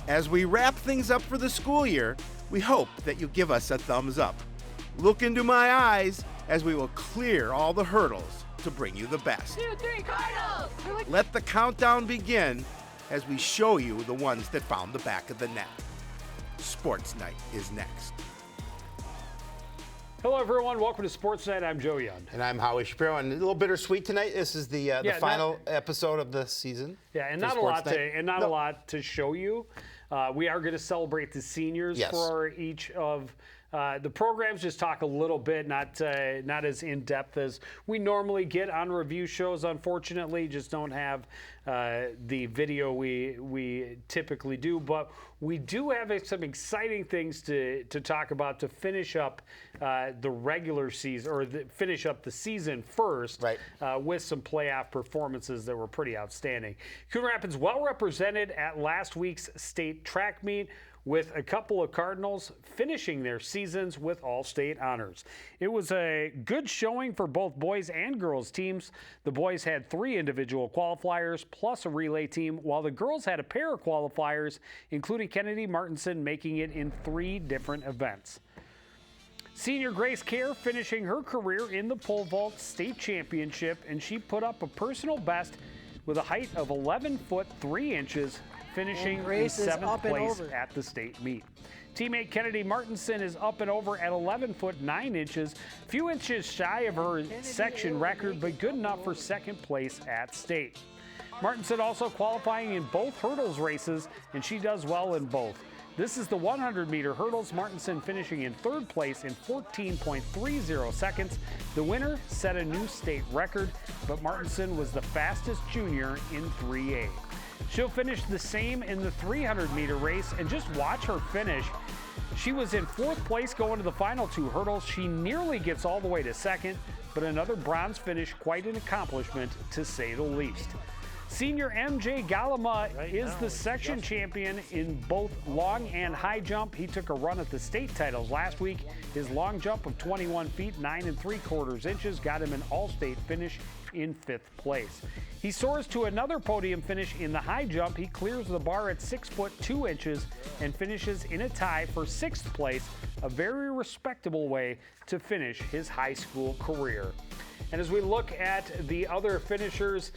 As we wrap things up for the school year, we hope that you give us a thumbs up. Look into my eyes as we will clear all the hurdles to bring you the best. 2, 3, Cardinals! Let the countdown begin as we show you the ones that found the back of the net. Sports Night is next. Hello, everyone. Welcome to Sports Night. I'm Joe Young. And I'm Howie Shapiro. And a little bittersweet tonight. This is the final episode of the season. Yeah, and not a lot to show you. We are going to celebrate the seniors for each of the programs. Just talk a little bit, not as in depth as we normally get on review shows. Unfortunately, just don't have the video we typically do. But we do have some exciting things to talk about to finish up the regular season, or finish up the season first, with some playoff performances that were pretty outstanding. Coon Rapids well represented at last week's state track meet, with a couple of Cardinals finishing their seasons with all-state honors. It was a good showing for both boys and girls teams. The boys had 3 individual qualifiers plus a relay team, while the girls had a pair of qualifiers, including Kennedy Martinson making it in 3 different events. Senior Grace Kerr finishing her career in the pole vault state championship, and she put up a personal best with a height of 11 foot 3 inches, finishing in 7th place at the state meet. Teammate Kennedy Martinson is up and over at 11 foot 9 inches, few inches shy of her section record, but good enough for 2nd place at state. Martinson also qualifying in both hurdles races, and she does well in both. This is the 100-meter hurdles, Martinson finishing in 3rd place in 14.30 seconds. The winner set a new state record, but Martinson was the fastest junior in 3A. She'll finish the same in the 300-meter race, and just watch her finish. She was in 4th place going to the final 2 hurdles. She nearly gets all the way to 2nd, but another bronze finish, quite an accomplishment to say the least. Senior MJ Galama is the section champion in both long and high jump. He took a run at the state titles last week. His long jump of 21 feet, 9 3/4 inches got him an all-state finish in 5th place. He soars to another podium finish in the high jump. He clears the bar at 6 foot 2 inches and finishes in a tie for 6th place, a very respectable way to finish his high school career. And as we look at the other finishers,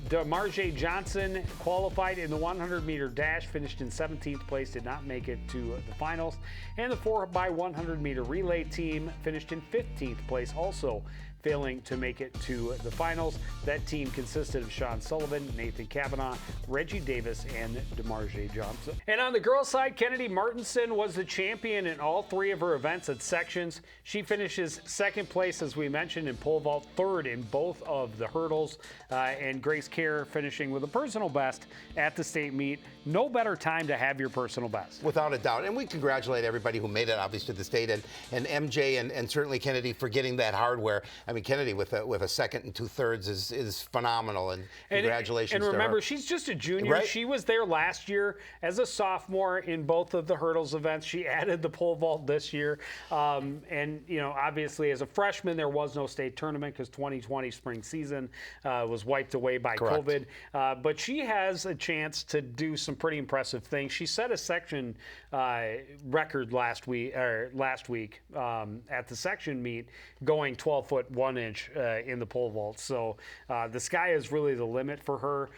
DeMarge Johnson qualified in the 100-meter dash, finished in 17th place, did not make it to the finals. And the 4x100-meter relay team finished in 15th place, also failing to make it to the finals. That team consisted of Sean Sullivan, Nathan Kavanaugh, Reggie Davis, and DeMarge Johnson. And on the girls' side, Kennedy Martinson was the champion in all 3 of her events at sections. She finishes 2nd place, as we mentioned, in pole vault, 3rd in both of the hurdles, and Grace Kerr finishing with a personal best at the state meet. No better time to have your personal best. Without a doubt. And we congratulate everybody who made it, obviously, to the state, and MJ and certainly Kennedy for getting that hardware. I mean, Kennedy with a 2nd and 2/3 is phenomenal, and congratulations. And remember, she's just a junior. Right? She was there last year as a sophomore in both of the hurdles events. She added the pole vault this year, and obviously as a freshman there was no state tournament because 2020 spring season was wiped away by COVID. But she has a chance to do some pretty impressive things. She set a section record last week at the section meet, going 12 foot 1 inch in the pole vault. So the sky is really the limit for her.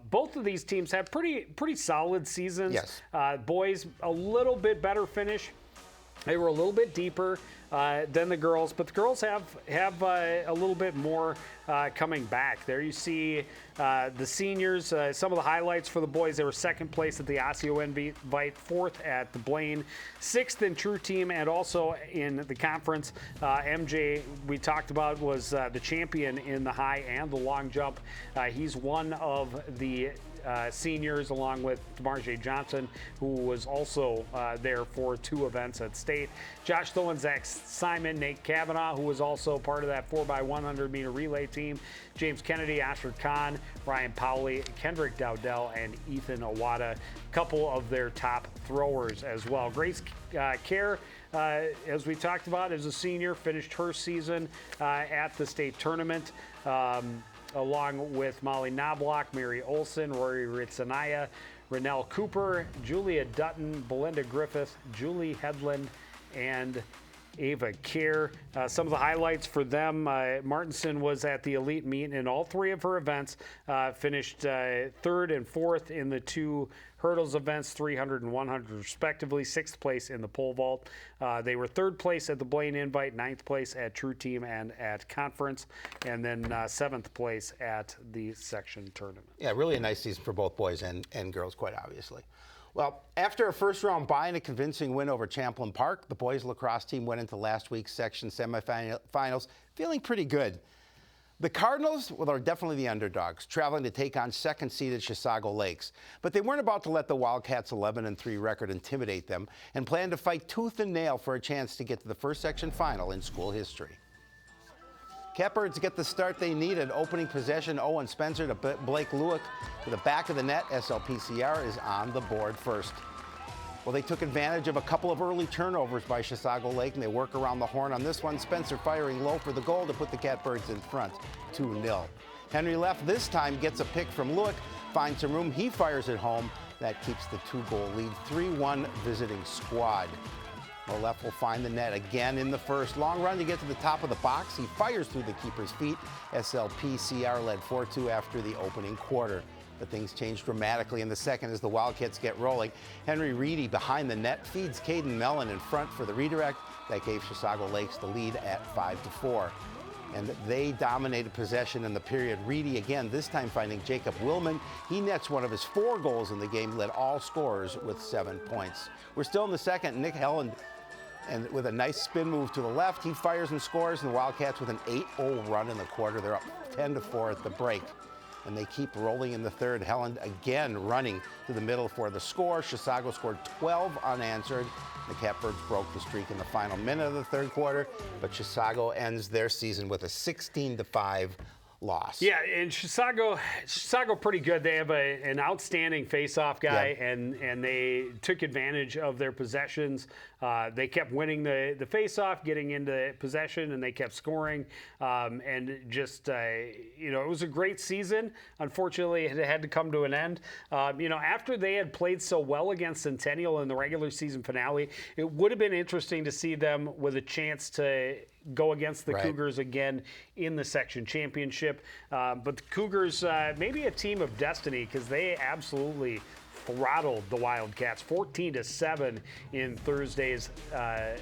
Both of these teams have pretty solid seasons. Yes. Boys a little bit better finish. They were a little bit deeper than the girls, but the girls have a little bit more coming back. There you see the seniors, some of the highlights for the boys. They were 2nd place at the Osseo Invite, 4th at the Blaine, 6th in True Team, and also in the conference. MJ, we talked about, was the champion in the high and the long jump. He's one of the seniors, along with DeMarge Johnson, who was also there for 2 events at state. Josh Thulin, Zach Simon, Nate Kavanaugh, who was also part of that 4x100-meter relay team. James Kennedy, Asher Khan, Ryan Powley, Kendrick Dowdell, and Ethan Owada, a couple of their top throwers as well. Grace Kerr, as we talked about, as a senior, finished her season at the state tournament. Along with Molly Knobloch, Mary Olson, Rory Ritzenaya, Renelle Cooper, Julia Dutton, Belinda Griffith, Julie Headland, and Ava Kerr. Some of the highlights for them, Martinson was at the elite meet in all three of her events, finished third and fourth in the two hurdles events, 300 and 100 respectively, sixth place in the pole vault. They were third place at the Blaine Invite, ninth place at True Team and at Conference, and then seventh place at the section tournament. Yeah, really a nice season for both boys and girls, quite obviously. Well, after a first-round bye and a convincing win over Champlain Park, the boys lacrosse team went into last week's section semifinals feeling pretty good. The Cardinals, well, are definitely the underdogs, traveling to take on second-seeded Chisago Lakes. But they weren't about to let the Wildcats' 11-3 record intimidate them and planned to fight tooth and nail for a chance to get to the first section final in school history. Catbirds get the start they needed. Opening possession, Owen Spencer to Blake Lewick to the back of the net. SLPCR is on the board first. Well, they took advantage of a couple of early turnovers by Chisago Lake, and they work around the horn on this one. Spencer firing low for the goal to put the Catbirds in front, 2-0. Henry Leff this time gets a pick from Lewick, finds some room. He fires it home. That keeps the two-goal lead, 3-1 visiting squad. Leff will find the net again in the first. Long run to get to the top of the box. He fires through the keeper's feet. SLPCR led 4-2 after the opening quarter. But things change dramatically in the second as the Wildcats get rolling. Henry Reedy behind the net feeds Caden Mellon in front for the redirect. That gave Chisago Lakes the lead at 5-4. And they dominated possession in the period. Reedy again, this time finding Jacob Willman. He nets one of his 4 goals in the game, led all scorers with 7 points. We're still in the second. Nick Helland, and with a nice spin move to the left, he fires and scores, and the Wildcats with an 8-0 run in the quarter. They're up 10-4 at the break. And they keep rolling in the third. Helland again running to the middle for the score. Chisago scored 12 unanswered. The Catbirds broke the streak in the final minute of the third quarter, but Chisago ends their season with a 16-5 loss. Yeah, and Chisago pretty good. They have an outstanding face-off guy, Yeah. and they took advantage of their possessions. They kept winning the face-off, getting into possession, and they kept scoring. And just, it was a great season. Unfortunately, it had to come to an end. After they had played so well against Centennial in the regular season finale, it would have been interesting to see them with a chance to go against the Cougars again in the section championship. But the Cougars, maybe a team of destiny, because they absolutely throttled the Wildcats 14-7 in Thursday's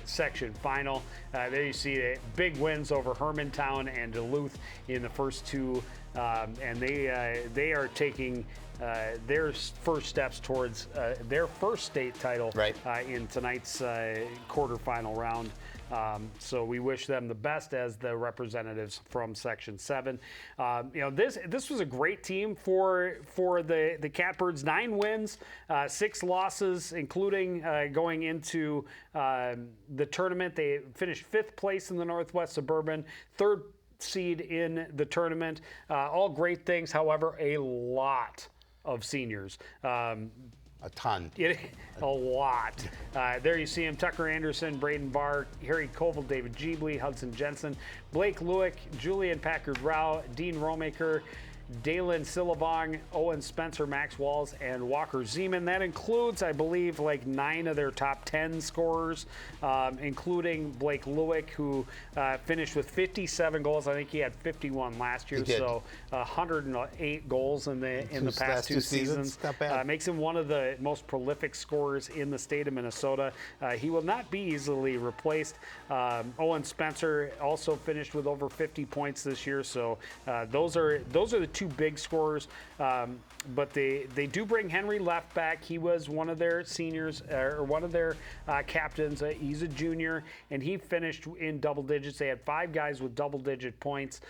section final. There you see big wins over Hermantown and Duluth in the first two, and they are taking their first steps towards their first state title in tonight's quarterfinal round. So we wish them the best as the representatives from Section 7. This was a great team for the Catbirds. 9 wins, 6 losses, including going into the tournament. They finished 5th place in the Northwest Suburban, 3rd seed in the tournament. All great things, however, a lot of seniors. A ton. A lot. There you see him: Tucker Anderson, Braden Barr, Harry Koval, David Jeebley, Hudson Jensen, Blake Lewick, Julian Packard-Rao, Dean Romaker, Dalen Sillavong, Owen Spencer, Max Walls, and Walker Zeman. That includes, I believe, 9 of their top 10 scorers, including Blake Lewick, who finished with 57 goals. I think he had 51 last year, so 108 goals in the past 2 seasons. Not bad. Makes him one of the most prolific scorers in the state of Minnesota. He will not be easily replaced. Owen Spencer also finished with over 50 points this year, so those are the 2 big scorers, but they do bring Henry Leff back. He was one of their seniors, or one of their captains. He's a junior, and he finished in double digits. They had 5 guys with double-digit points.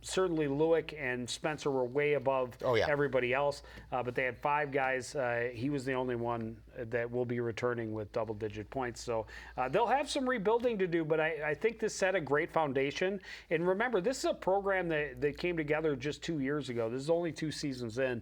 Certainly Lewick and Spencer were way above everybody else, but they had 5 guys. He was the only one that will be returning with double-digit points. So they'll have some rebuilding to do, but I think this set a great foundation. And remember, this is a program that came together just 2 years years ago. This is only 2 seasons in,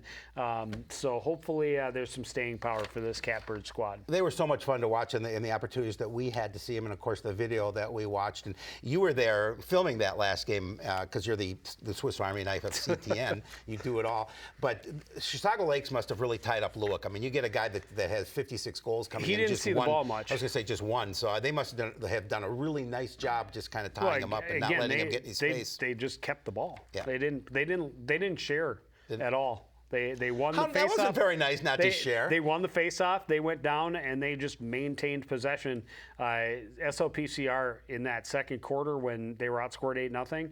so hopefully there's some staying power for this Catbird squad. They were so much fun to watch in the opportunities that we had to see them, and of course the video that we watched. And you were there filming that last game because you're the Swiss Army knife of CTN. You do it all. But Chisago Lakes must have really tied up Lewick. I mean, you get a guy that has 56 goals coming in. He didn't just see one, the ball much. I was going to say just one. So they must have done a really nice job just kind of tying him up and not letting him get any space. They just kept the ball. Yeah. They didn't share at all. They won the face-off. That wasn't very nice not to share. They won the face-off. They went down, and they just maintained possession. SLPCR in that second quarter when they were outscored 8-0,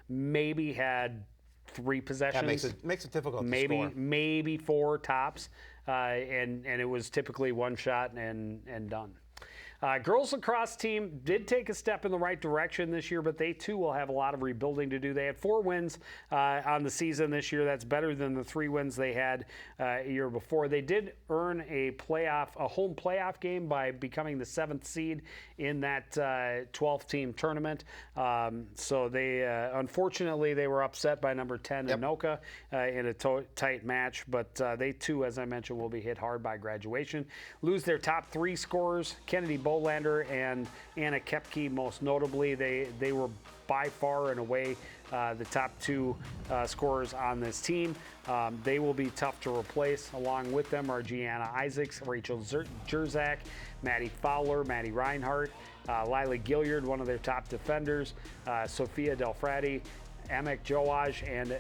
maybe had 3 possessions. That makes it difficult to score. Maybe 4 tops, and it was typically 1 shot and done. Girls lacrosse team did take a step in the right direction this year, but they too will have a lot of rebuilding to do. They had 4 wins on the season this year. That's better than the 3 wins they had a year before. They did earn a home playoff game by becoming the 7th seed in that 12-team tournament. So they, unfortunately, they were upset by number 10 Anoka in a tight match, but they too, as I mentioned, will be hit hard by graduation. Lose their top 3 scorers, Kennedy Bolander and Anna Kepke most notably. They were by far and away the top 2 scorers on this team. They will be tough to replace. Along with them are Gianna Isaacs, Rachel Jerzak, Maddie Fowler, Maddie Reinhardt, Lila Gilliard, one of their top defenders, Sophia Delfrati, Amek Joaj, and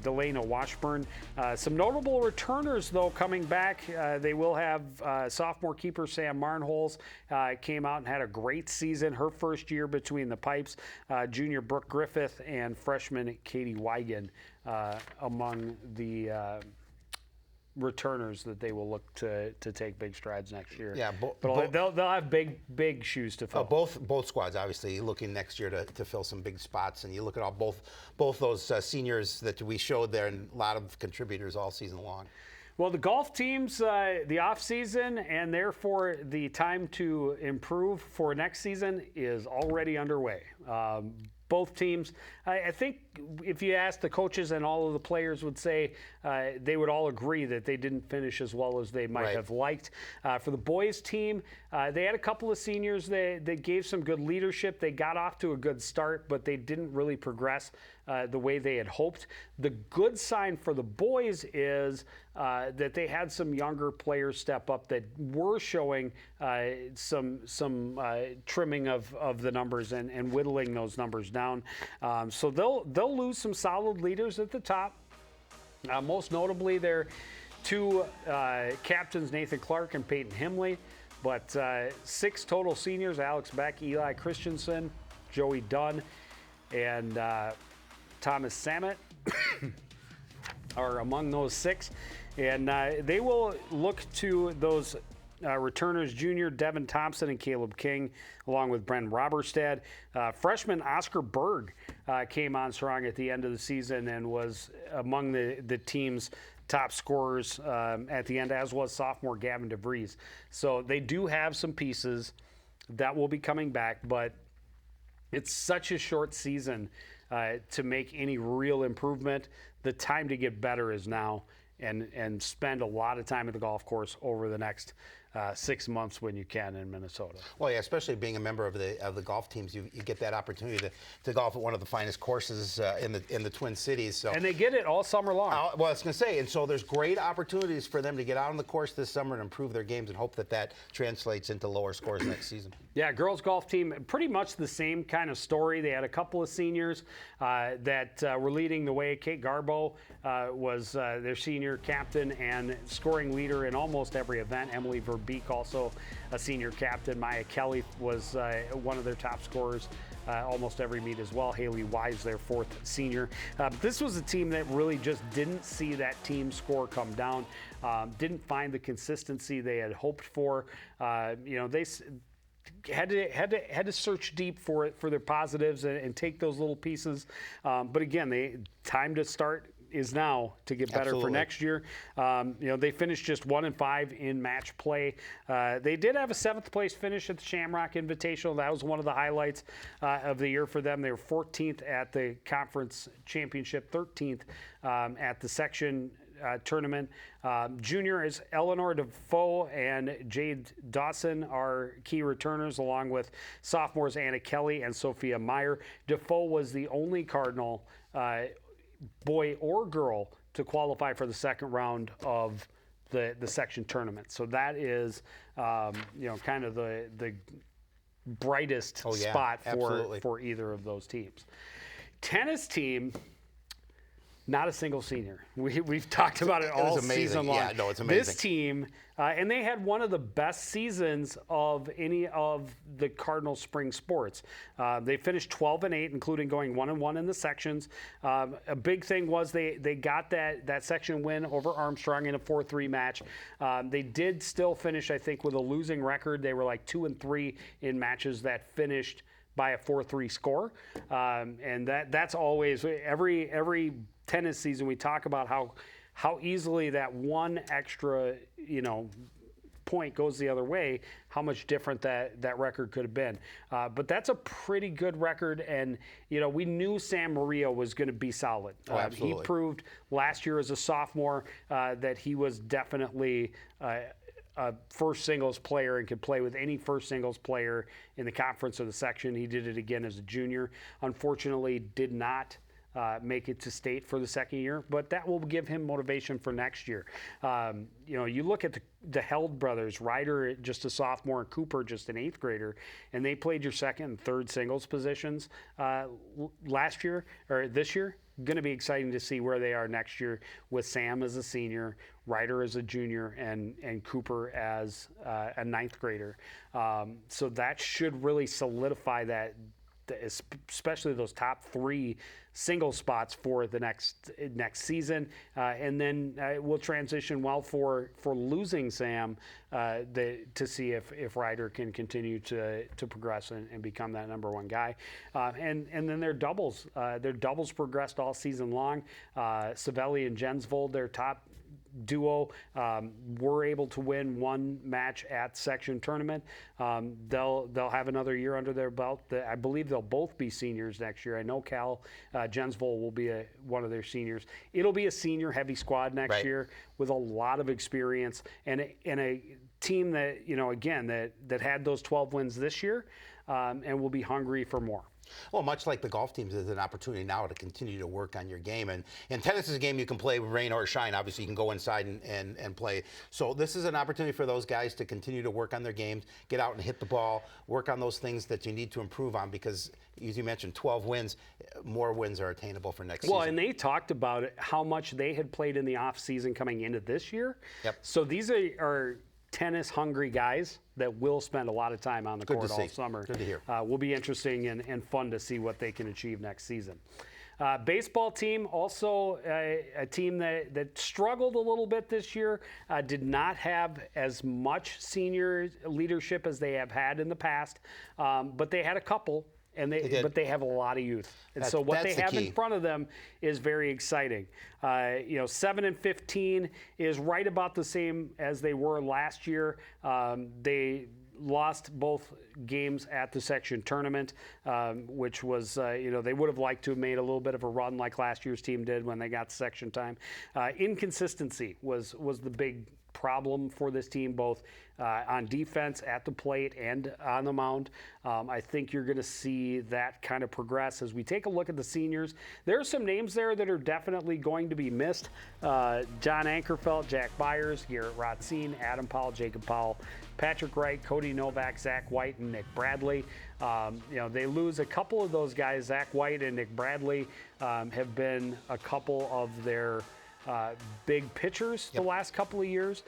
Delana Washburn. Some notable returners, though, coming back. They will have sophomore keeper Sam Marnholz came out and had a great season. Her first year between the pipes. Junior Brooke Griffith and freshman Katie Wigan among the returners that they will look to take big strides next year. Yeah, but they'll have big shoes to fill. Both squads obviously looking next year to fill some big spots, and you look at all both those seniors that we showed there, and a lot of contributors all season long. Well, the golf teams, the off season and therefore the time to improve for next season is already underway. Both teams, I think if you ask the coaches and all of the players would say they would all agree that they didn't finish as well as they might have liked. For the boys team, they had a couple of seniors that gave some good leadership. They got off to a good start, but they didn't really progress the way they had hoped. The good sign for the boys is that they had some younger players step up that were showing some trimming of the numbers and whittling those numbers down. So they'll lose some solid leaders at the top. Most notably, their 2 captains, Nathan Clark and Peyton Himley, but 6 total seniors, Alex Beck, Eli Christensen, Joey Dunn, and Thomas Samet are among those 6. And they will look to those returners, junior Devin Thompson and Caleb King, along with Bren Roberstad. Freshman Oscar Berg came on strong at the end of the season and was among the team's top scorers at the end, as was sophomore Gavin DeVries. So they do have some pieces that will be coming back, but it's such a short season to make any real improvement. The time to get better is now, and spend a lot of time at the golf course over the next 6 months when you can in Minnesota. Well, yeah, especially being a member of the golf teams, you get that opportunity to golf at one of the finest courses in the Twin Cities. So. And they get it all summer long. Well, I was going to say, and so there's great opportunities for them to get out on the course this summer and improve their games, and hope that translates into lower scores next season. Yeah, girls golf team, pretty much the same kind of story. They had a couple of seniors that were leading the way. Kate Garbo was their senior captain and scoring leader in almost every event. Emily Verbeek, also a senior captain. Maya Kelly was one of their top scorers almost every meet as well. Haley Wise, their 4th senior. But this was a team that really just didn't see that team score come down. Didn't find the consistency they had hoped for. They had to search deep for their positives and take those little pieces. But again, time to start is now to get better for next year. They finished just 1-5 in match play. They did have a 7th place finish at the Shamrock Invitational. That was one of the highlights of the year for them. They were 14th at the conference championship, 13th at the section tournament. Juniors Eleanor Defoe and Jade Dawson are key returners, along with sophomores Anna Kelly and Sophia Meyer. Defoe was the only Cardinal, boy or girl, to qualify for the second round of the section tournament. So that is, kind of the brightest spot for either of those teams. Tennis team. Not a single senior. We've talked about it all season long. Yeah, no, it's amazing. This team, and they had one of the best seasons of any of the Cardinal spring sports. They finished 12-8, including going 1-1 in the sections. A big thing was they got that section win over Armstrong in a 4-3 match. They did still finish, I think, with a losing record. They were like 2-3 in matches that finished by a 4-3 score, and that's always every tennis season we talk about how easily that one extra point goes the other way, how much different that record could have been. But that's a pretty good record, and we knew Sam Murillo was going to be solid. Absolutely. He proved last year as a sophomore that he was definitely a first singles player and could play with any first singles player in the conference or the section. He did it again as a junior. Unfortunately, did not make it to state for the second year, but that will give him motivation for next year. You look at the Held brothers, Ryder just a sophomore and Cooper just an 8th grader, and they played your second and third singles positions last year or this year. Going to be exciting to see where they are next year with Sam as a senior, Ryder as a junior, and Cooper as a 9th grader. So that should really solidify that, especially those top 3 single spots for the next season, and then we'll transition well for losing Sam to see if Ryder can continue to progress and become that number 1 guy, and then their doubles progressed all season long. Savelli and Jensvold, their top duo, were able to win 1 match at section tournament. They'll have another year under their belt. I believe they'll both be seniors next year. I know Cal Jensvold will be one of their seniors. It'll be a senior heavy squad next year with a lot of experience and a team that that had those 12 wins this year and will be hungry for more. Well, much like the golf teams, there's an opportunity now to continue to work on your game. And tennis is a game you can play with rain or shine. Obviously, you can go inside and play. So this is an opportunity for those guys to continue to work on their games, get out and hit the ball, work on those things that you need to improve on because, as you mentioned, 12 wins, more wins are attainable for next season. Well, and they talked about how much they had played in the off season coming into this year. Yep. So these are tennis-hungry guys that will spend a lot of time on the court all summer. Good to hear. Will be interesting and fun to see what they can achieve next season. Baseball team, also a team that struggled a little bit this year, did not have as much senior leadership as they have had in the past, but they had a couple. But they have a lot of youth, and so what they have in front of them is very exciting. 7-15 is right about the same as they were last year. They lost both games at the section tournament, which was, they would have liked to have made a little bit of a run like last year's team did when they got to section time. Inconsistency was the big problem for this team, both on defense, at the plate, and on the mound. I think you're going to see that kind of progress as we take a look at the seniors. There are some names there that are definitely going to be missed. John Ankerfeld, Jack Byers, Garrett Rotzine, Adam Powell, Jacob Powell, Patrick Wright, Cody Novak, Zach White, and Nick Bradley. They lose a couple of those guys. Zach White and Nick Bradley have been a couple of their big pitchers the last couple of years,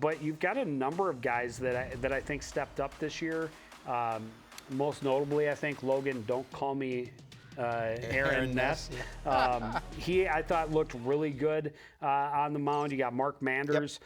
but you've got a number of guys that I think stepped up this year. Most notably, I think Logan, don't call me Aaron Ness. He, I thought, looked really good on the mound. You got Mark Manders,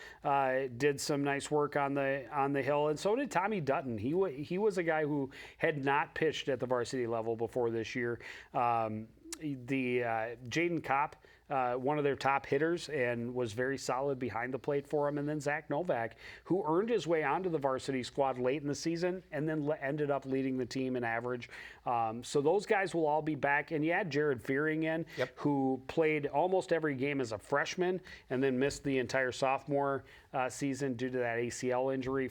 did some nice work on the hill, and so did Tommy Dutton. He was a guy who had not pitched at the varsity level before this year. The Jaden Kopp one of their top hitters and was very solid behind the plate for him. And then Zach Novak, who earned his way onto the varsity squad late in the season and then ended up leading the team in average. So those guys will all be back. And you had Jared Fearing in, who played almost every game as a freshman and then missed the entire sophomore season due to that ACL injury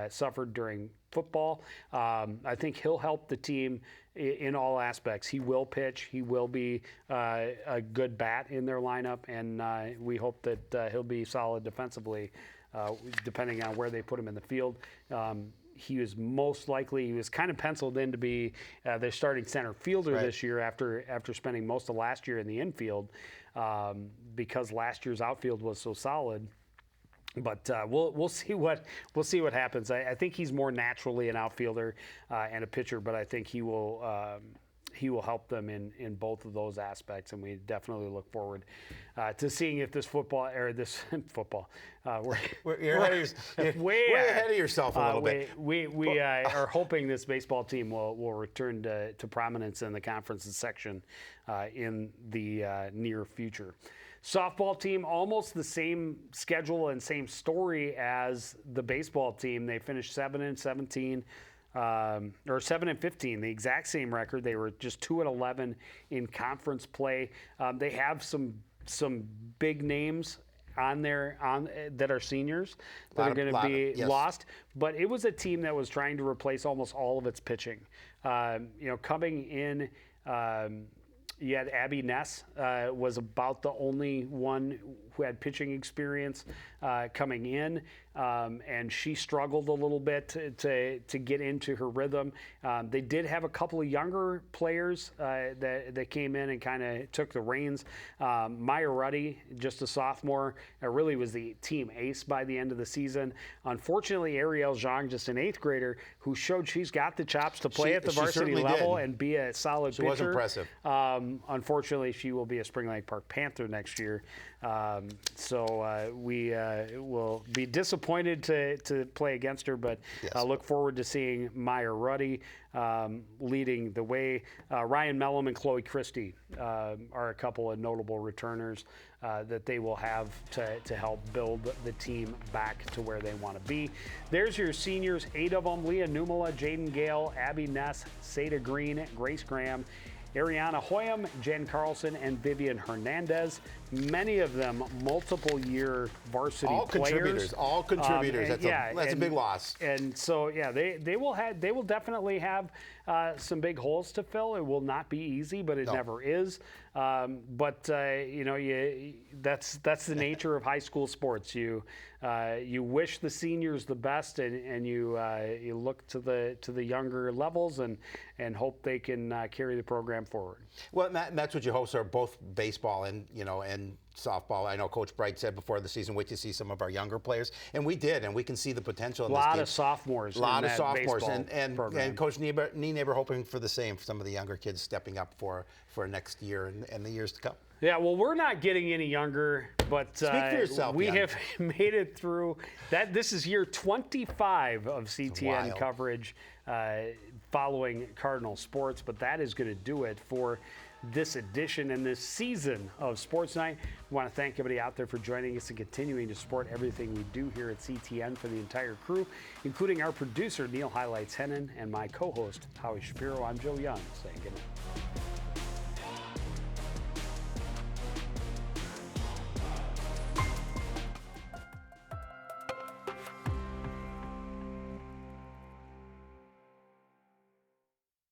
suffered during football. I think he'll help the team in all aspects. He will pitch. He will be a good bat in their lineup, and we hope that he'll be solid defensively, depending on where they put him in the field. He was kind of penciled in to be their starting center fielder this year after spending most of last year in the infield, because last year's outfield was so solid. But we'll see what happens. I think he's more naturally an outfielder and a pitcher, but I think he will help them in both of those aspects, and we definitely look forward to seeing if this football. You're ahead of yourself a little bit. We are hoping this baseball team will return to prominence in the conferences section in the near future. Softball team, almost the same schedule and same story as the baseball team. They finished 7-17, or 7-15, the exact same record. They were just 2-11 in conference play. They have some big names that are seniors that are going to be lost. But it was a team that was trying to replace almost all of its pitching. Coming in. You had Abby Ness was about the only one who had pitching experience coming in, and she struggled a little bit to get into her rhythm. They did have a couple of younger players that came in and kind of took the reins. Maya Ruddy, just a sophomore, really was the team ace by the end of the season. Unfortunately, Ariel Zhang, just an 8th grader, who showed she's got the chops to play at the varsity level and be a solid pitcher. She was impressive. Unfortunately, she will be a Spring Lake Park Panther next year. So we will be disappointed to play against her, but look forward to seeing Maya Ruddy leading the way. Ryan Mellum and Chloe Christie are a couple of notable returners that they will have to help build the team back to where they want to be. There's your seniors, 8 of them: Leah Numala, Jaden Gale, Abby Ness, Seda Green, Grace Graham, Ariana Hoyam, Jen Carlson, and Vivian Hernandez. Many of them multiple year varsity players. All contributors. That's a big loss. And so they will definitely have some big holes to fill. It will not be easy, but it never is. But that's the nature of high school sports. You wish the seniors the best, and you look to the younger levels and hope they can carry the program forward. Well, that's what you hope for both baseball and softball. I know Coach Bright said before the season, wait to see some of our younger players, and we did, and we can see the potential in this team. A lot of sophomores. And Coach Nienaber hoping for the same for some of the younger kids stepping up for next year and the years to come. Yeah, well, we're not getting any younger, but speak for yourself, we have made it through that. This is year 25 of CTN coverage following Cardinal sports, but that is going to do it for this edition and this season of Sports Night. We want to thank everybody out there for joining us and continuing to support everything we do here at CTN for the entire crew, including our producer, Neil Highlights Hennon, and my co-host, Howie Shapiro. I'm Joe Young, saying good night.